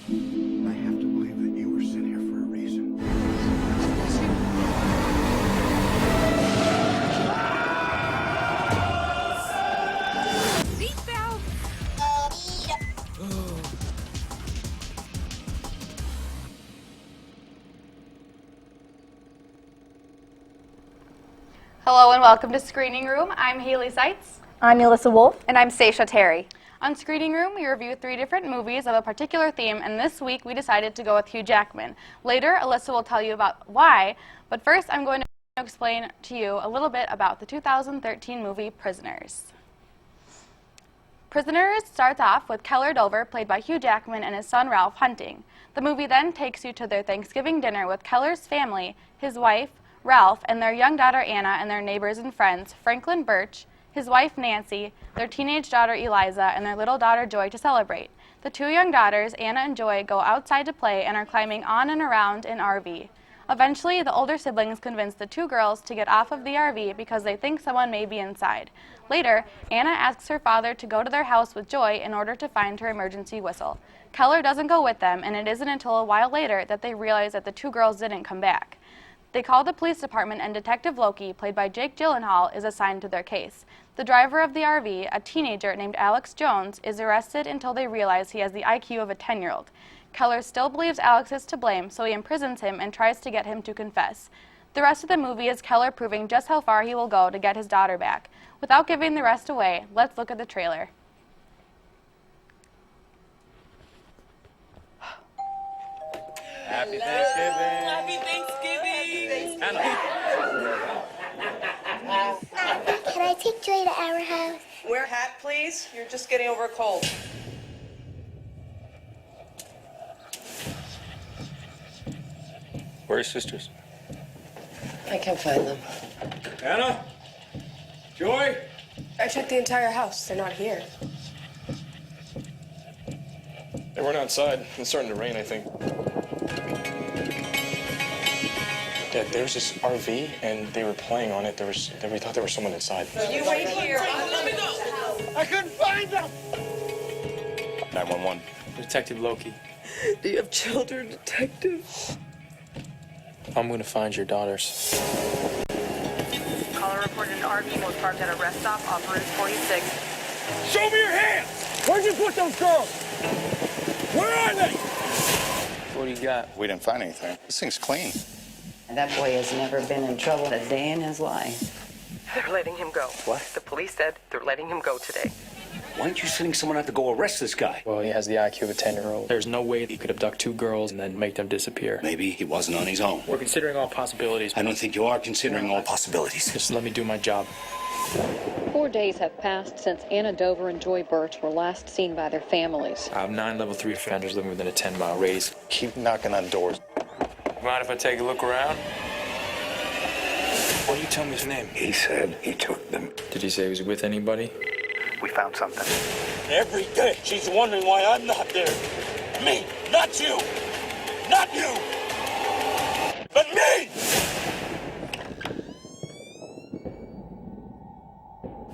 I have to believe that you were sent here for a reason. Hello and welcome to Screening Room. I'm Haley Seitz. I'm Alyssa Wolf. And I'm Stacia Terry. On Screening Room, we review 3 different movies of a particular theme, and this week we decided to go with Hugh Jackman. Later, Alyssa will tell you about why, but first I'm going to explain to you a little bit about the 2013 movie Prisoners. Prisoners starts off with Keller Dover, played by Hugh Jackman, and his son Ralph hunting. The movie then takes you to their Thanksgiving dinner with Keller's family, his wife, Ralph, and their young daughter Anna, and their neighbors and friends, Franklin Birch, his wife Nancy, their teenage daughter Eliza, and their little daughter Joy to celebrate. The 2 young daughters, Anna and Joy, go outside to play and are climbing on and around an RV. Eventually, the older siblings convince the 2 girls to get off of the RV because they think someone may be inside. Later, Anna asks her father to go to their house with Joy in order to find her emergency whistle. Keller doesn't go with them, and it isn't until a while later that they realize that the 2 girls didn't come back. They call the police department, and Detective Loki, played by Jake Gyllenhaal, is assigned to their case. The driver of the RV, a teenager named Alex Jones, is arrested until they realize he has the IQ of a 10-year-old. Keller still believes Alex is to blame, so he imprisons him and tries to get him to confess. The rest of the movie is Keller proving just how far he will go to get his daughter back. Without giving the rest away, let's look at the trailer. Happy Thanksgiving. Happy Thanksgiving. Can I take Joy to our house? Wear a hat, please. You're just getting over a cold. Where are your sisters? I can't find them. Anna? Joy? I checked the entire house. They're not here. They weren't outside. It's starting to rain, I think. Dad, there was this RV, and they were playing on it. We thought there was someone inside. You wait here. Let me go! I couldn't find them! 911. Detective Loki. Do you have children, detective? I'm gonna find your daughters. Caller reported an RV was parked at a rest stop off Route 46. Show me your hands! Where'd you put those girls? Where are they? What do you got? We didn't find anything. This thing's clean. That boy has never been in trouble a day in his life. They're letting him go. What? The police said they're letting him go today. Why aren't you sending someone out to go arrest this guy? Well, he has the IQ of a 10-year-old. There's no way he could abduct 2 girls and then make them disappear. Maybe he wasn't on his own. We're considering all possibilities. I don't think you are considering all possibilities. Just let me do my job. 4 days have passed since Anna Dover and Joy Birch were last seen by their families. I have 9 level 3 offenders living within a 10-mile radius. Keep knocking on doors. Mind if I take a look around? Why don't you tell me his name? He said he took them. Did he say he was with anybody? We found something. Every day she's wondering why I'm not there. Me, not you! Not you! But me!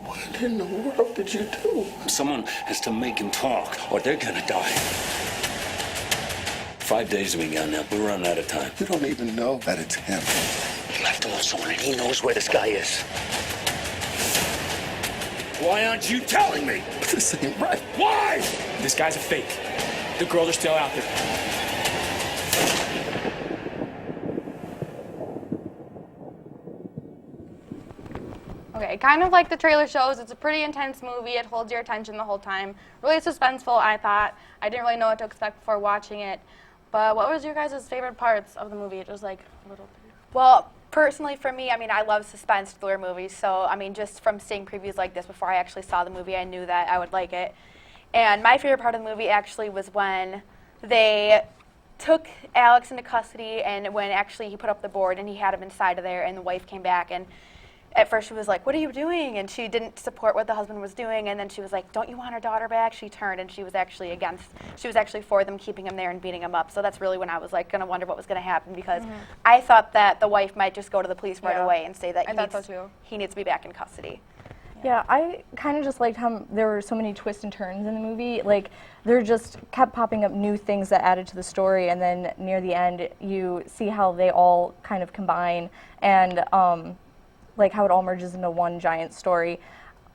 What in the world did you do? Someone has to make him talk, or they're gonna die. 5 days we got now. We're running out of time. You don't even know that it's him. You have to know someone, and he knows where this guy is. Why aren't you telling me? This ain't right. Why? This guy's a fake. The girls are still out there. Okay, kind of like the trailer shows, it's a pretty intense movie. It holds your attention the whole time. Really suspenseful, I thought. I didn't really know what to expect before watching it. But what was your guys' favorite parts of the movie? Just like a little bit. Well, personally for me, I mean, I love suspense thriller movies. So, I mean, just from seeing previews like this before I actually saw the movie, I knew that I would like it. And my favorite part of the movie actually was when they took Alex into custody and when actually he put up the board and he had him inside of there and the wife came back. And at first she was like, what are you doing? And she didn't support what the husband was doing. And then she was like, don't you want our daughter back? She turned, and she was actually for them keeping him there and beating him up. So that's really when I was like going to wonder what was going to happen, because I thought that the wife might just go to the police right away and say that he needs to be back in custody. Yeah, I kind of just liked how there were so many twists and turns in the movie. Like, there just kept popping up new things that added to the story, and then near the end, you see how they all kind of combine, and like how it all merges into one giant story.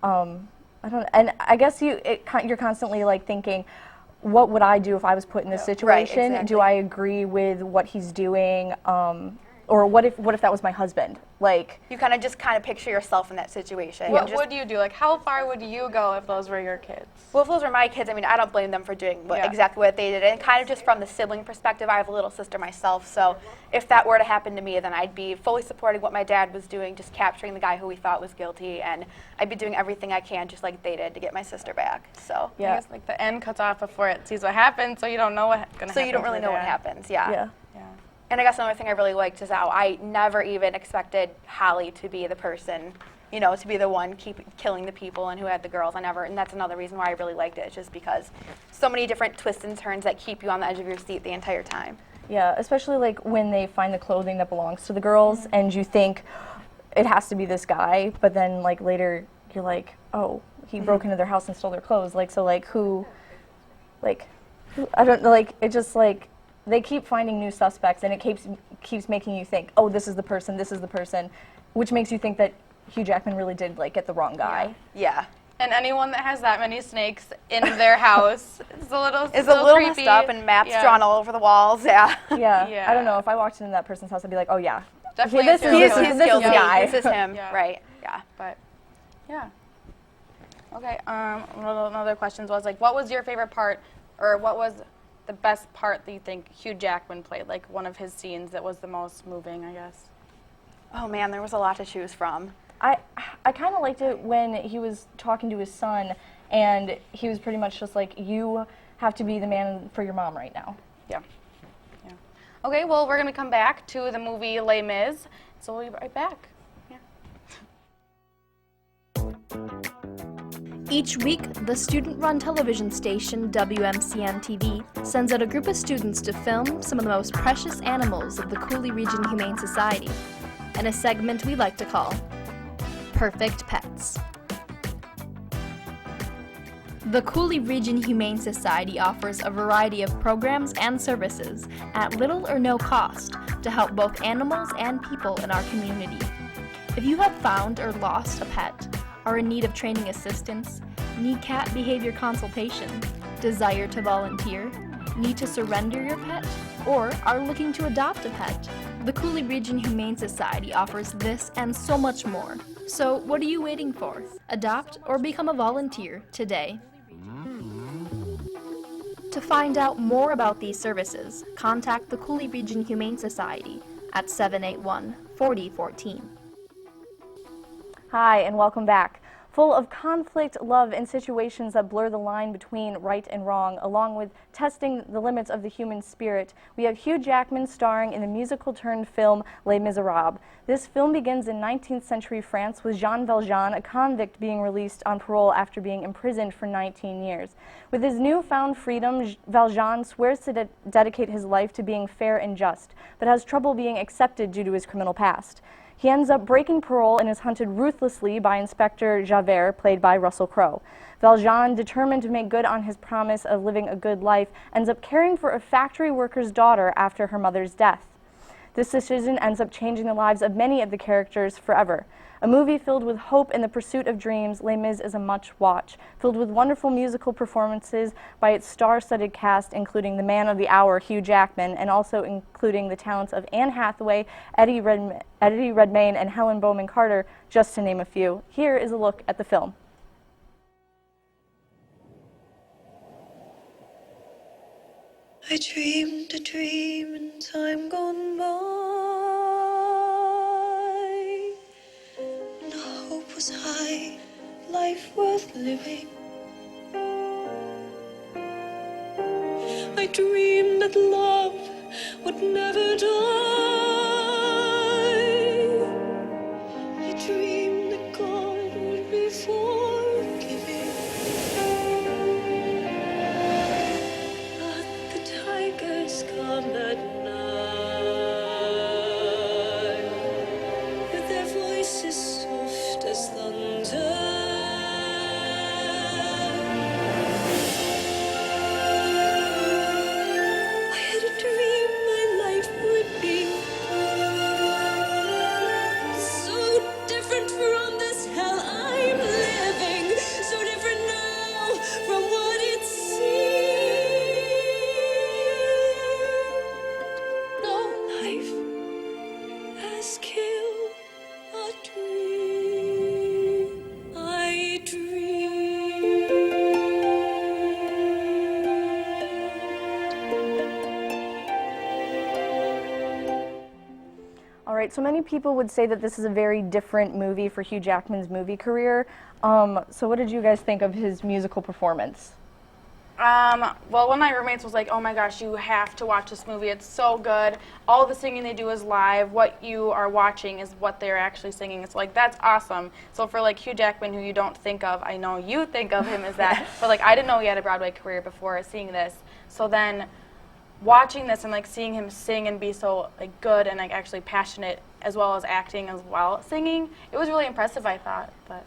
And I guess you're constantly like thinking, what would I do if I was put in this situation? Right, exactly. Do I agree with what he's doing? Or what if that was my husband? Like, you kind of picture yourself in that situation. What would you do? Like, how far would you go if those were your kids? Well, if those were my kids, I mean, I don't blame them for doing exactly what they did. And kind of just from the sibling perspective, I have a little sister myself, so if that were to happen to me, then I'd be fully supporting what my dad was doing, just capturing the guy who we thought was guilty, and I'd be doing everything I can, just like they did, to get my sister back. So I guess, like, the end cuts off before it sees what happens, so you don't know what's going to happen. So you don't really know what happens, yeah. And I guess another thing I really liked is how I never even expected Holly to be the person, you know, to be the one killing the people and who had the girls. And that's another reason why I really liked it. It's just because so many different twists and turns that keep you on the edge of your seat the entire time. Yeah, especially like when they find the clothing that belongs to the girls, and you think it has to be this guy, but then like later you're like, oh, he broke into their house and stole their clothes. Like, so like who I don't know, like it just like. They keep finding new suspects, and it keeps making you think, oh, this is the person, which makes you think that Hugh Jackman really did like get the wrong guy. Yeah. And anyone that has that many snakes in their house is a little messed creepy. up, and maps drawn all over the walls. Yeah. Yeah. I don't know, if I walked into that person's house, I'd be like, oh yeah, definitely. This is the guy. This is him. Yeah. Right. Yeah. But yeah. Okay. Another question was like, what was your favorite part, or what was the best part that you think Hugh Jackman played, like one of his scenes that was the most moving, I guess? Oh man, there was a lot to choose from. I kind of liked it when he was talking to his son, and he was pretty much just like, you have to be the man for your mom right now. Yeah. Okay, well, we're going to come back to the movie Les Mis, so we'll be right back. Each week, the student-run television station WMCN-TV sends out a group of students to film some of the most precious animals of the Cooley Region Humane Society, in a segment we like to call Perfect Pets. The Cooley Region Humane Society offers a variety of programs and services at little or no cost to help both animals and people in our community. If you have found or lost a pet, are in need of training assistance, need cat behavior consultation, desire to volunteer, need to surrender your pet, or are looking to adopt a pet, the Cooley Region Humane Society offers this and so much more. So what are you waiting for? Adopt or become a volunteer today. To find out more about these services, contact the Cooley Region Humane Society at 781-4014. Hi, and welcome back. Full of conflict, love, and situations that blur the line between right and wrong, along with testing the limits of the human spirit, we have Hugh Jackman starring in the musical-turned-film Les Miserables. This film begins in 19th century France with Jean Valjean, a convict being released on parole after being imprisoned for 19 years. With his newfound freedom, Valjean swears to dedicate his life to being fair and just, but has trouble being accepted due to his criminal past. He ends up breaking parole and is hunted ruthlessly by Inspector Javert, played by Russell Crowe. Valjean, determined to make good on his promise of living a good life, ends up caring for a factory worker's daughter after her mother's death. This decision ends up changing the lives of many of the characters forever. A movie filled with hope and the pursuit of dreams, Les Mis is a must-watch, filled with wonderful musical performances by its star-studded cast, including the man of the hour, Hugh Jackman, and also including the talents of Anne Hathaway, Eddie Redmayne, and Helen Bowman Carter, just to name a few. Here is a look at the film. I dreamed a dream in time gone by. Was high, life worth living. I dreamed that love would never die. I dreamed Right, so many people would say that this is a very different movie for Hugh Jackman's movie career. So what did you guys think of his musical performance? Well, one of my roommates was like, oh my gosh, you have to watch this movie. It's so good. All the singing they do is live. What you are watching is what they're actually singing. It's like, that's awesome. So for like Hugh Jackman, who you don't think of, I know you think of him as that, but like I didn't know he had a Broadway career before seeing this. So then watching this and like seeing him sing and be so like good and like actually passionate as well as acting as well singing, it was really impressive, I thought. But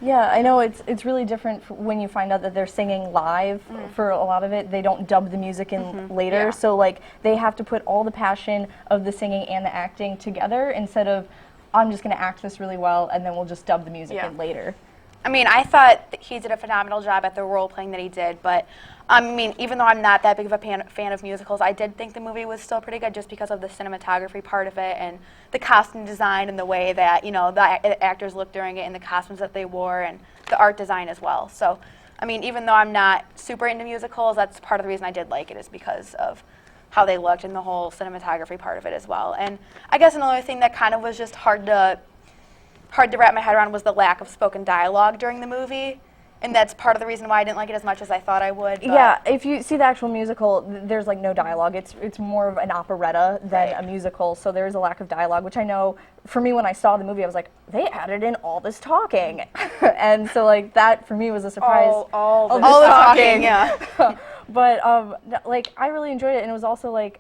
yeah, I know it's really different when you find out that they're singing live for a lot of it. They don't dub the music in later, Yeah. so like they have to put all the passion of the singing and the acting together instead of I'm just going to act this really well and then we'll just dub the music in later. I mean, I thought that he did a phenomenal job at the role playing that he did, but I mean, even though I'm not that big of a fan of musicals, I did think the movie was still pretty good just because of the cinematography part of it and the costume design and the way that, you know, the actors looked during it and the costumes that they wore and the art design as well. So, I mean, even though I'm not super into musicals, that's part of the reason I did like it is because of how they looked and the whole cinematography part of it as well. And I guess another thing that kind of was just hard to wrap my head around was the lack of spoken dialogue during the movie. And that's part of the reason why I didn't like it as much as I thought I would. But Yeah, if you see the actual musical, there's like no dialogue. It's more of an operetta than a musical, so there is a lack of dialogue, which I know for me when I saw the movie, I was like, they added in all this talking. And so like that for me was a surprise. All the talking. yeah. But like I really enjoyed it, and it was also like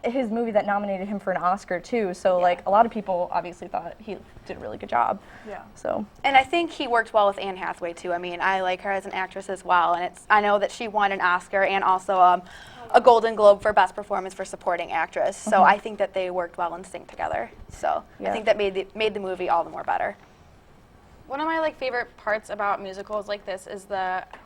his movie that nominated him for an Oscar too. So like a lot of people obviously thought he did a really good job. Yeah. So. And I think he worked well with Anne Hathaway too. I mean, I like her as an actress as well, and I know that she won an Oscar and also a Golden Globe for Best Performance for Supporting Actress. So I think that they worked well in sync together. So I think that made the movie all the more better. One of my like favorite parts about musicals like this is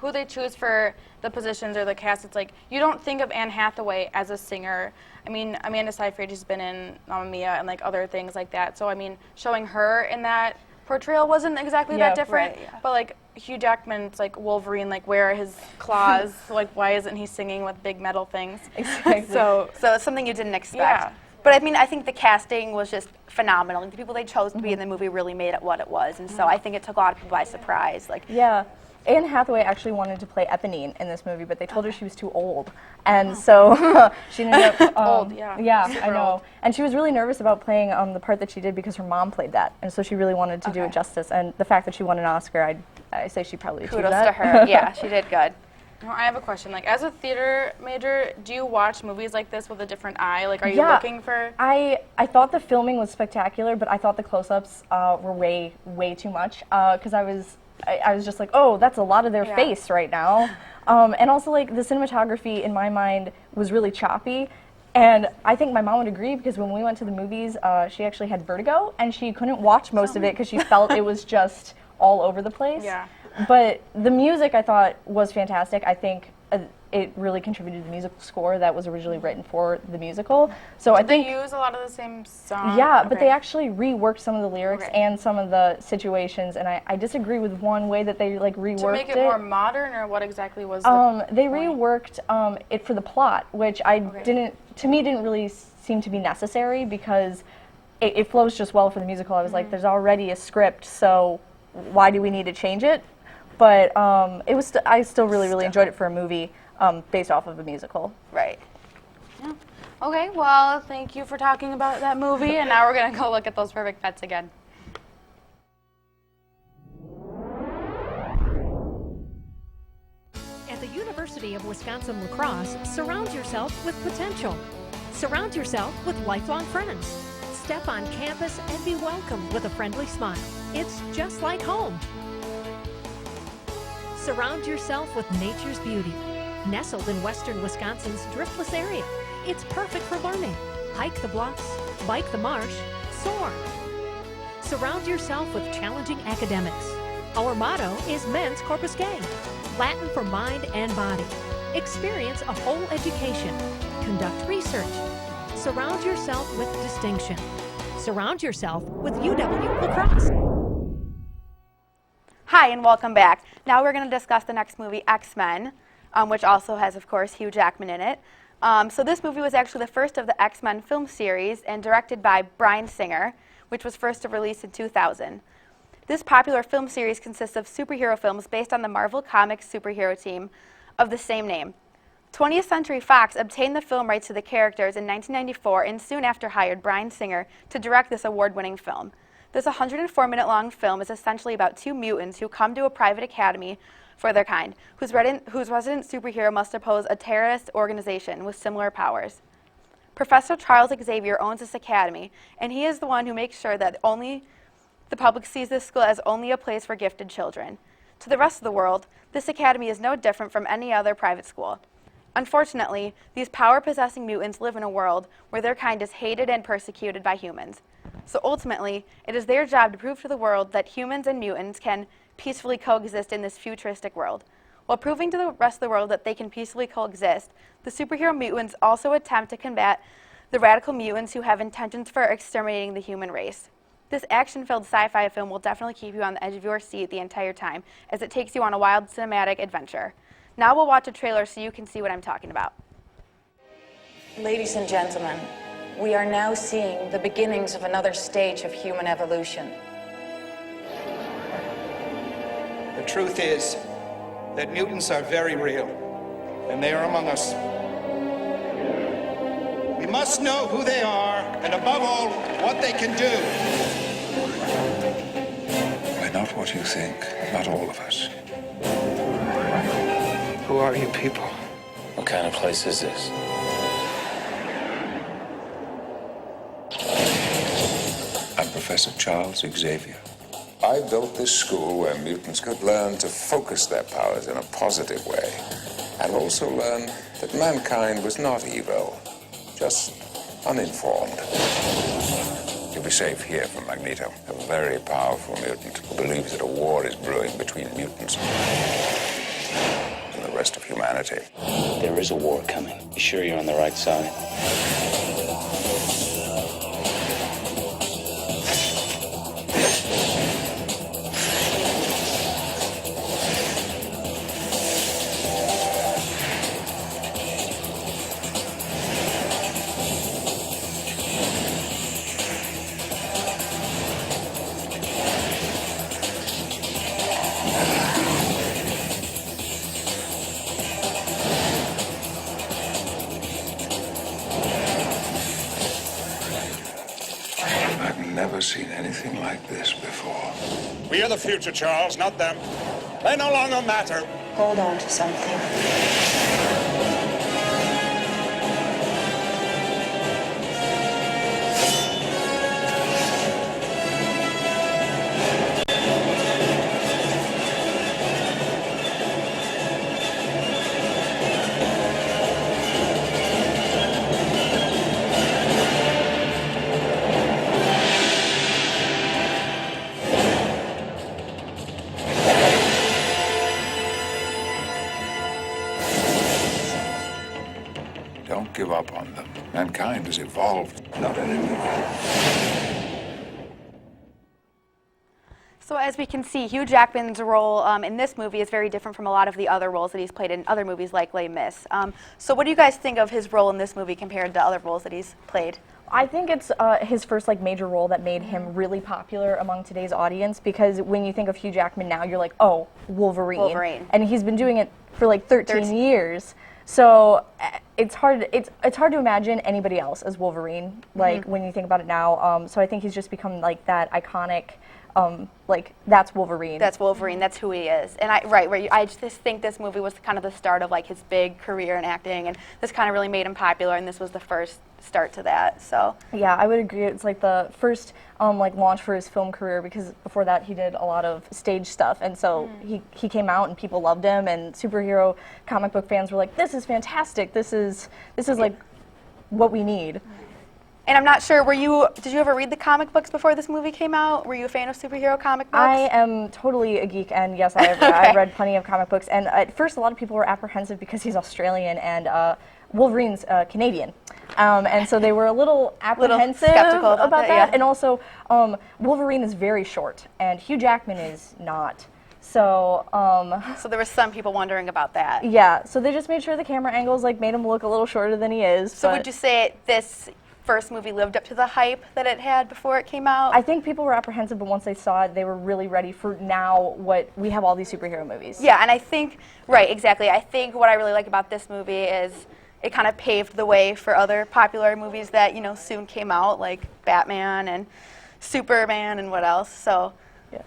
who they choose for the positions or the cast. It's like you don't think of Anne Hathaway as a singer. I mean, Amanda Seyfried has been in Mamma Mia and like other things like that. So I mean, showing her in that portrayal wasn't exactly that different. Right, yeah. But like Hugh Jackman's like Wolverine, like where are his claws? So, like why isn't he singing with big metal things? Exactly. So it's something you didn't expect. Yeah. But I mean, I think the casting was just phenomenal. Like, the people they chose to be in the movie really made it what it was, and so I think it took a lot of people by surprise. Like, yeah, Anne Hathaway actually wanted to play Eponine in this movie, but they told her she was too old, and so she ended up old. Yeah. Yeah, Super I know. old. And she was really nervous about playing the part that she did because her mom played that, and so she really wanted to do it justice. And the fact that she won an Oscar, I say she probably achieved kudos that. to her. Yeah, she did good. Well, I have a question. Like, as a theater major, do you watch movies like this with a different eye? Like, are you looking for? I thought the filming was spectacular, but I thought the close-ups were way too much because I was just like, oh, that's a lot of their face right now. And also, like, the cinematography in my mind was really choppy. And I think my mom would agree because when we went to the movies, she actually had vertigo and she couldn't watch most of it because she felt it was just all over the place. Yeah. But the music I thought was fantastic. I think it really contributed to the musical score that was originally written for the musical. So I think they use a lot of the same songs. yeah, but they actually reworked some of the lyrics and some of the situations, and I disagree with one way that they like reworked it. To make it more modern, or what exactly was they reworked it for the plot, which didn't really seem to be necessary because it flows just well for the musical. I was like, there's already a script, so why do we need to change it? But it was I still really enjoyed it for a movie based off of a musical. Right. Yeah. Okay, well, thank you for talking about that movie, and now we're going to go look at Those Perfect Pets again. At the University of Wisconsin-La Crosse, surround yourself with potential. Surround yourself with lifelong friends. Step on campus and be welcomed with a friendly smile. It's just like home. Surround yourself with nature's beauty. Nestled in western Wisconsin's driftless area, it's perfect for learning. Hike the bluffs, bike the marsh, soar. Surround yourself with challenging academics. Our motto is Mens Corpus Gay, Latin for mind and body. Experience a whole education. Conduct research. Surround yourself with distinction. Surround yourself with UW-La Crosse. Hi, and welcome back. Now we're going to discuss the next movie, X-Men, which also has, of course, Hugh Jackman in it. So this movie was actually the first of the X-Men film series and directed by Bryan Singer, which was first released in 2000. This popular film series consists of superhero films based on the Marvel Comics superhero team of the same name. 20th Century Fox obtained the film rights to the characters in 1994 and soon after hired Bryan Singer to direct this award-winning film. This 104-minute-long film is essentially about two mutants who come to a private academy for their kind, whose resident superhero must oppose a terrorist organization with similar powers. Professor Charles Xavier owns this academy, and he is the one who makes sure that only the public sees this school as only a place for gifted children. To the rest of the world, this academy is no different from any other private school. Unfortunately, these power-possessing mutants live in a world where their kind is hated and persecuted by humans. So ultimately, it is their job to prove to the world that humans and mutants can peacefully coexist in this futuristic world. While proving to the rest of the world that they can peacefully coexist, the superhero mutants also attempt to combat the radical mutants who have intentions for exterminating the human race. This action-filled sci-fi film will definitely keep you on the edge of your seat the entire time, as it takes you on a wild cinematic adventure. Now we'll watch a trailer so you can see what I'm talking about. Ladies and gentlemen, we are now seeing the beginnings of another stage of human evolution. The truth is that mutants are very real, and they are among us. We must know who they are, and above all, what they can do. We're not what you think, not all of us. Who are you people? What kind of place is this? I'm Professor Charles Xavier. I built this school where mutants could learn to focus their powers in a positive way, and also learn that mankind was not evil, just uninformed. You'll be safe here from Magneto, a very powerful mutant who believes that a war is brewing between mutants and the rest of humanity. There is a war coming. You sure you're on the right side? Never seen anything like this before. We are the future, Charles, not them. They no longer matter. Hold on to something. Don't give up on them. Mankind has evolved, not anymore. So as we can see, Hugh Jackman's role in this movie is very different from a lot of the other roles that he's played in other movies like Les Mis. So what do you guys think of his role in this movie compared to other roles that he's played? I think it's his first major role that made him really popular among today's audience, because when you think of Hugh Jackman now, you're like, oh, Wolverine. And he's been doing it for 13 years. So it's hard to imagine anybody else as Wolverine, when you think about it now. So I think he's just become that iconic, that's Wolverine. That's Wolverine. That's who he is. And I just think this movie was kind of the start of his big career in acting, and this kind of really made him popular, and this was the first start to that. So yeah, I would agree. It's the first launch for his film career, because before that he did a lot of stage stuff, and so he came out and people loved him, and superhero comic book fans were like, this is fantastic. This is what we need. And I'm not sure, did you ever read the comic books before this movie came out? Were you a fan of superhero comic books? I am totally a geek, and yes, I've read plenty of comic books. And at first, a lot of people were apprehensive because he's Australian and Wolverine's Canadian. And so they were a little apprehensive skeptical about that. Yeah. And also, Wolverine is very short, and Hugh Jackman is not. So, So there were some people wondering about that. yeah, so they just made sure the camera angles like made him look a little shorter than he is. So but would you say this first movie lived up to the hype that it had before it came out? I think people were apprehensive, but once they saw it, they were really ready for now what we have all these superhero movies. Yeah, and I think, right, exactly. I think what I really like about this movie is it kind of paved the way for other popular movies that, you know, soon came out, like Batman and Superman and what else. So, yeah.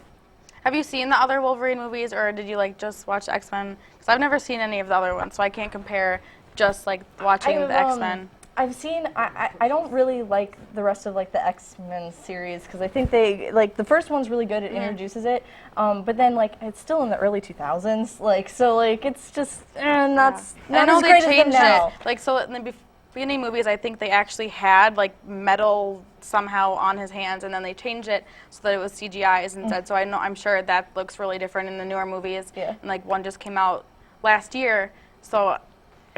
Have you seen the other Wolverine movies, or did you like just watch X-Men? Because I've never seen any of the other ones, so I can't compare just like watching the X-Men. I've seen, I don't really like the rest of like the X-Men series because I think they, like the first one's really good, it introduces it, but then like it's still in the early 2000s, like, so like it's just not as great as them now. Like, so in the beginning movies, I think they actually had like metal somehow on his hands, and then they changed it so that it was CGIs instead. So I'm sure that looks really different in the newer movies. Yeah. And like one just came out last year, so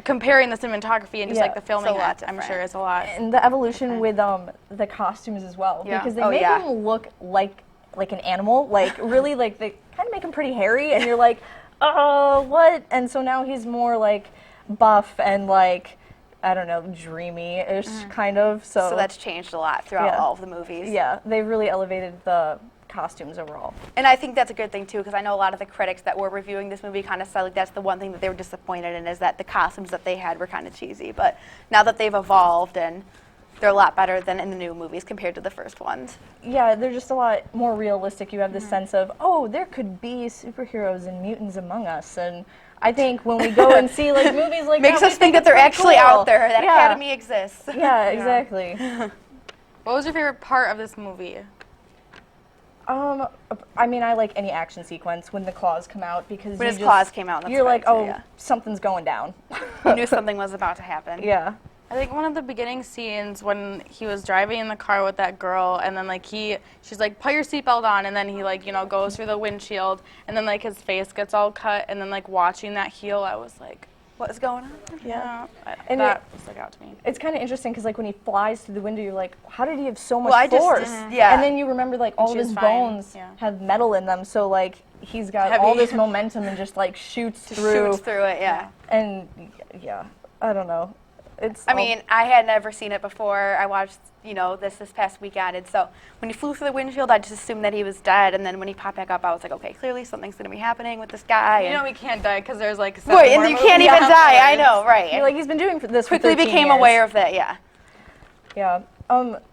comparing the cinematography and just like the filming, I'm sure is a lot. And the evolution with the costumes as well, because they make him look like an animal, like really like they kind of make him pretty hairy, and you're like, what? And so now he's more like buff and like, I don't know, dreamy-ish kind of. So that's changed a lot throughout all of the movies. Yeah, they really elevated the costumes overall. And I think that's a good thing too, because I know a lot of the critics that were reviewing this movie kind of said like that's the one thing that they were disappointed in, is that the costumes that they had were kind of cheesy. But now that they've evolved, and they're a lot better than in the new movies compared to the first ones. Yeah, they're just a lot more realistic. You have this sense of, oh, there could be superheroes and mutants among us, and I think when we go and see like movies like makes that, us think that they're actually out there. That Academy exists. Yeah, exactly. What was your favorite part of this movie? I mean, I like any action sequence when the claws come out, because when his claws came out, you're like, something's going down. You knew something was about to happen. Yeah. I think one of the beginning scenes when he was driving in the car with that girl, and then like she's like, put your seatbelt on, and then he like, you know, goes through the windshield, and then like his face gets all cut, and then like watching that heal, I was like, what is going on? Yeah, and that stuck out to me. It's kind of interesting because like when he flies through the window, you're like, how did he have so much force? And then you remember like all of his bones have metal in them, so like he's got all this momentum and just like shoots through it. Yeah. And yeah, I don't know. I mean, I had never seen it before. I watched, you know, this past weekend, and so when he flew through the windshield, I just assumed that he was dead, and then when he popped back up, I was like, okay, clearly something's going to be happening with this guy. You know he can't die because there's like 7 right, more and you can't even die. I know, right? You're like, he's been doing this quickly for 13 became years. aware of that. Yeah. Yeah.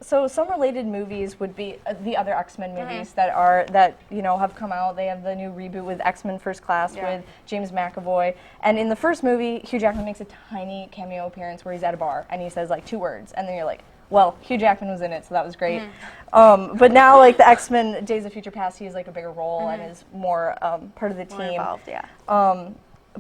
So some related movies would be the other X-Men movies that you know have come out. They have the new reboot with X-Men First Class with James McAvoy, and in the first movie, Hugh Jackman makes a tiny cameo appearance where he's at a bar and he says like 2 words, and then you're like, well, Hugh Jackman was in it, so that was great. But now like the X-Men Days of Future Past, he has like a bigger role and is more part of the team. More involved, yeah.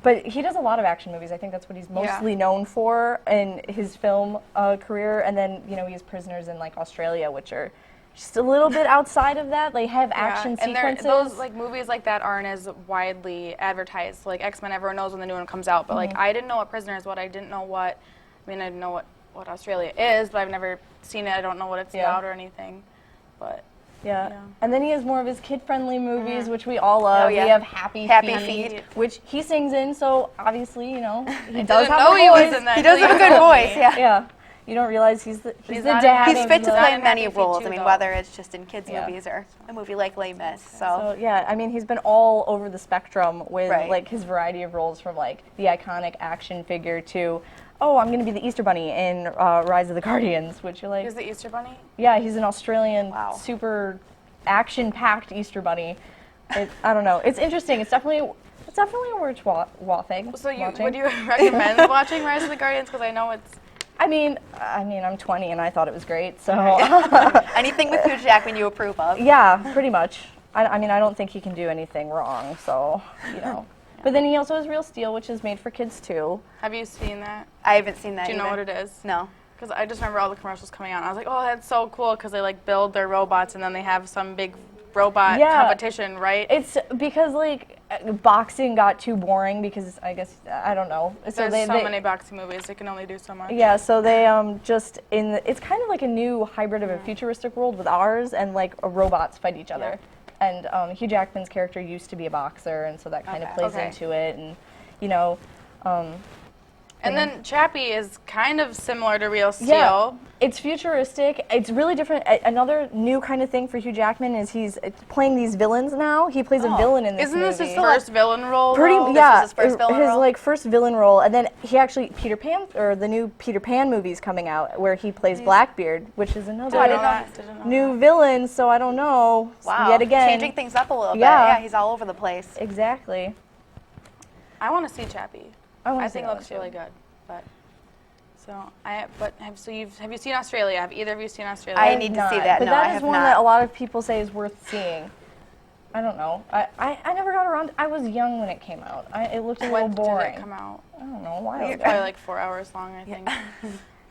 But he does a lot of action movies. I think that's what he's mostly known for in his film career. And then, you know, he has Prisoners in like Australia, which are just a little bit outside of that. They have action sequences. And those like movies like that aren't as widely advertised. Like X-Men, everyone knows when the new one comes out. But like I didn't know what Prisoners was. I didn't know what. I mean, I know what Australia is, but I've never seen it. I don't know what it's about or anything. But. Yeah. And then he has more of his kid-friendly movies, which we all love. We have Happy Feet, which he sings in, so obviously, you know, he does have a voice. He does have a good voice, yeah. Yeah. You don't realize he's the dad. He's fit to play many roles. I mean, whether it's just in kids' movies or a movie like Les Mis. So yeah, I mean, he's been all over the spectrum with like his variety of roles, from like the iconic action figure to, oh, I'm going to be the Easter Bunny in Rise of the Guardians, which you're like... He's the Easter Bunny? Yeah, he's an Australian super action-packed Easter Bunny. I don't know. It's interesting. It's definitely a worth watching. So would you recommend watching Rise of the Guardians? Because I know it's... I mean, I'm 20 and I thought it was great, so... Anything with Hugh Jackman you approve of? Yeah, pretty much. I mean, I don't think he can do anything wrong, so, you know. But then he also has Real Steel, which is made for kids too. Have you seen that? I haven't seen that. Do you know what it is? No. Because I just remember all the commercials coming out, and I was like, oh, that's so cool, because they like build their robots, and then they have some big robot competition, right? It's because like boxing got too boring because I guess I don't know. So there's so many boxing movies; they can only do so much. Yeah, so they it's kind of like a new hybrid of a futuristic world with ours, and like robots fight each other. And Hugh Jackman's character used to be a boxer, and so that kind of plays into it. And, you know, and then Chappie is kind of similar to Real Steel. Yeah, it's futuristic. It's really different. Another new kind of thing for Hugh Jackman is he's playing these villains now. He plays a villain in this movie. Isn't this his first villain role? Yeah, his first villain role? like first villain role, and then he actually Peter Pan, or the new Peter Pan movie's coming out where he plays Blackbeard, which is another new villain. So I don't know. Wow, yet again, changing things up a little bit. Yeah. Yeah, he's all over the place. Exactly. I want to see Chappie. I think it looks really good, but have you seen Australia? Have either of you seen Australia? I need to see that. But no, that I is have one not. that a lot of people say is worth seeing. I don't know. I never got around. I was young when it came out. It looked a little boring. Did it come out? I don't know. Why? It's probably like 4 hours long, I think.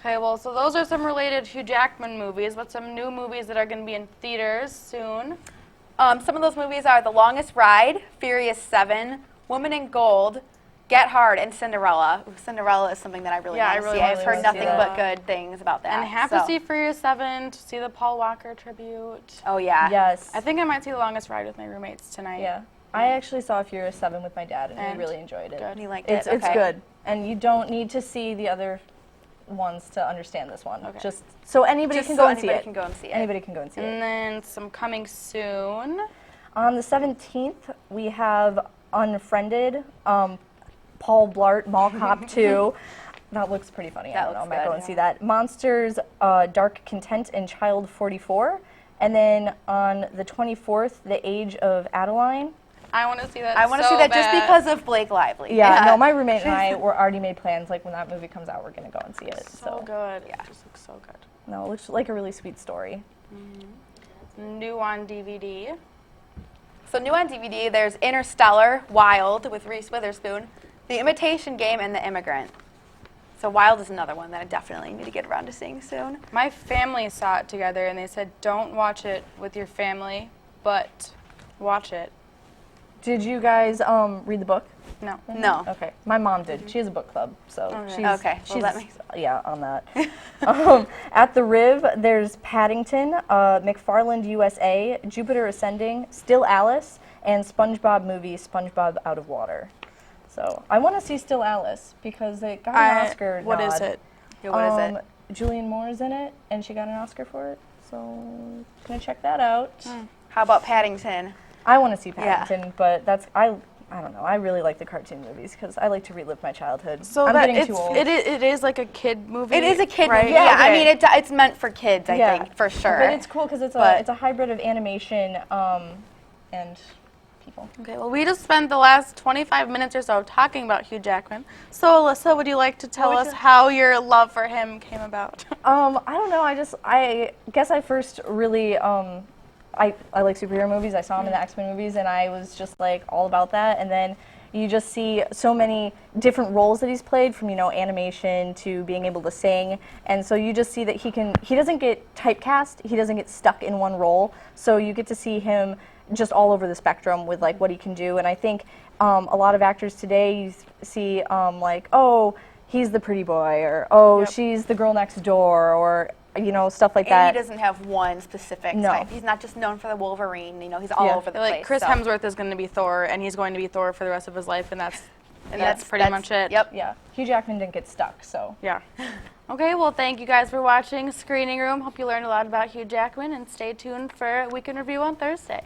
Okay, well, so those are some related Hugh Jackman movies, but some new movies that are going to be in theaters soon. Some of those movies are The Longest Ride, Furious 7, Woman in Gold, Get Hard, and Cinderella. Cinderella is something that I really want to see. I've heard nothing but good things about that. And I have to see Furious 7 to see the Paul Walker tribute. Oh, yeah. Yes. I think I might see The Longest Ride with my roommates tonight. Yeah. I actually saw Furious 7 with my dad, and we really enjoyed it. Good. He liked it? It's good. And you don't need to see the other ones to understand this one. Just so anybody can go and see it. Anybody can go and see it. And then some coming soon. On the 17th, we have Unfriended, Paul Blart Mall Cop 2. That looks pretty funny. I don't know. I might go and see that. Monsters, Dark Content, and Child 44. And then on the 24th, The Age of Adeline. I want to see that. I want to see that just because of Blake Lively. Yeah, no, my roommate and I were already made plans. Like when that movie comes out, we're gonna go and see it. So good. Yeah, it just looks so good. No, it looks like a really sweet story. New on DVD. So new on DVD, there's Interstellar, Wild with Reese Witherspoon, The Imitation Game, and The Immigrant. So Wild is another one that I definitely need to get around to seeing soon. My family saw it together, and they said, don't watch it with your family, but watch it. Did you guys read the book? No. No. Okay. My mom did. She has a book club, so she's that makes on that. At the Riv, there's Paddington, McFarland USA, Jupiter Ascending, Still Alice, and SpongeBob movie SpongeBob Out of Water. So I want to see Still Alice because it got an Oscar. What is it? Yeah, what is it? Julianne Moore's in it, and she got an Oscar for it. So gonna check that out. How about Paddington? I want to see Paddington, but I don't know. I really like the cartoon movies because I like to relive my childhood. So I'm getting too old. It is like a kid movie. It is a kid right? movie. Yeah, I mean it's meant for kids. I think for sure. But it's cool because it's a hybrid of animation and people. Okay. Well, we just spent the last 25 minutes or so talking about Hugh Jackman. So Alyssa, would you like to tell us how your love for him came about? I don't know. I guess I first really. I like superhero movies. I saw him in the X-Men movies, and I was just like all about that. And then you just see so many different roles that he's played, from animation to being able to sing, and so you just see that he doesn't get typecast. He doesn't get stuck in one role. So you get to see him just all over the spectrum with like what he can do. And I think a lot of actors today you see like, oh, he's the pretty boy, or she's the girl next door, or stuff like that. And he doesn't have one specific type. He's not just known for the Wolverine. He's all over the place. Like Chris Hemsworth is going to be Thor, and he's going to be Thor for the rest of his life, and that's pretty much it. Yep. Yeah. Hugh Jackman didn't get stuck, so. Yeah. Okay, well, thank you guys for watching Screening Room. Hope you learned a lot about Hugh Jackman, and stay tuned for Week in Review on Thursday.